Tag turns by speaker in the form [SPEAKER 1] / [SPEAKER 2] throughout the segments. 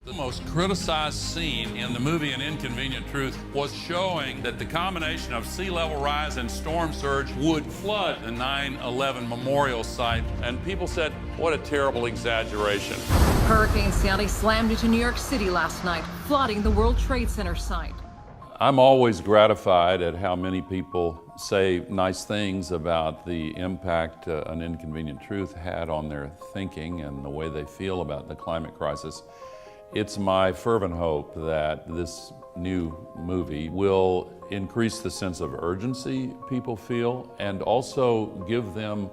[SPEAKER 1] The most criticized scene in the movie An Inconvenient Truth was showing that the combination of sea level rise and storm surge would flood the 9/11 memorial site. And people said, what a terrible exaggeration.
[SPEAKER 2] Hurricane Sandy slammed into New York City last night, flooding the World Trade Center site.
[SPEAKER 1] I'm always gratified at how many people say nice things about the impact An Inconvenient Truth had on their thinking and the way they feel about the climate crisis. It's my fervent hope that this new movie will increase the sense of urgency people feel and also give them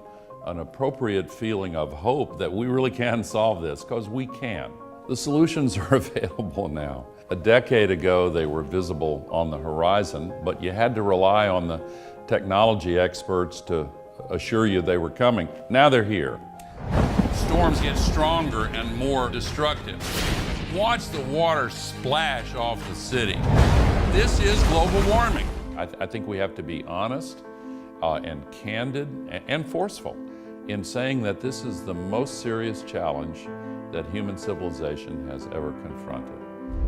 [SPEAKER 1] an appropriate feeling of hope that we really can solve this, because we can. The solutions are available now. A decade ago, they were visible on the horizon, but you had to rely on the technology experts to assure you they were coming. Now they're here. Storms get stronger and more destructive. Watch the water splash off the city. This is global warming. I think we have to be honest and candid and forceful in saying that this is the most serious challenge that human civilization has ever confronted.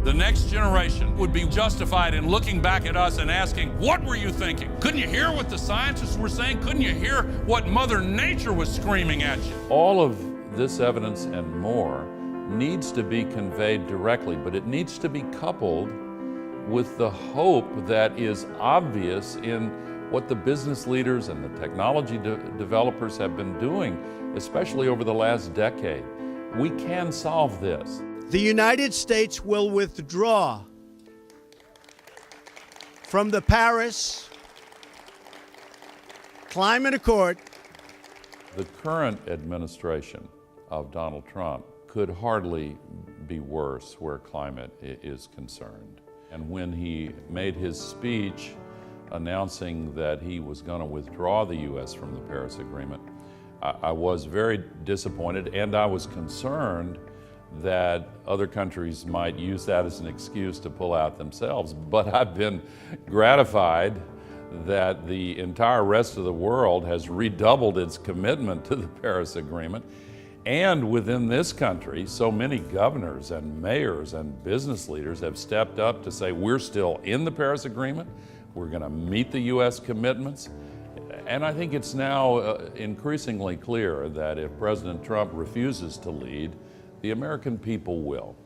[SPEAKER 1] The next generation would be justified in looking back at us and asking, what were you thinking? Couldn't you hear what the scientists were saying? Couldn't you hear what Mother Nature was screaming at you? All of this evidence and more needs to be conveyed directly, but it needs to be coupled with the hope that is obvious in what the business leaders and the technology developers have been doing, especially over the last decade. We can solve this.
[SPEAKER 3] The United States will withdraw from the Paris Climate Accord.
[SPEAKER 1] The current administration of Donald Trump could hardly be worse where climate is concerned. And when he made his speech announcing that he was going to withdraw the U.S. from the Paris Agreement, I was very disappointed, and I was concerned that other countries might use that as an excuse to pull out themselves. But I've been gratified that the entire rest of the world has redoubled its commitment to the Paris Agreement. And within this country, so many governors and mayors and business leaders have stepped up to say, we're still in the Paris Agreement, we're going to meet the U.S. commitments. And I think it's now increasingly clear that if President Trump refuses to lead, the American people will.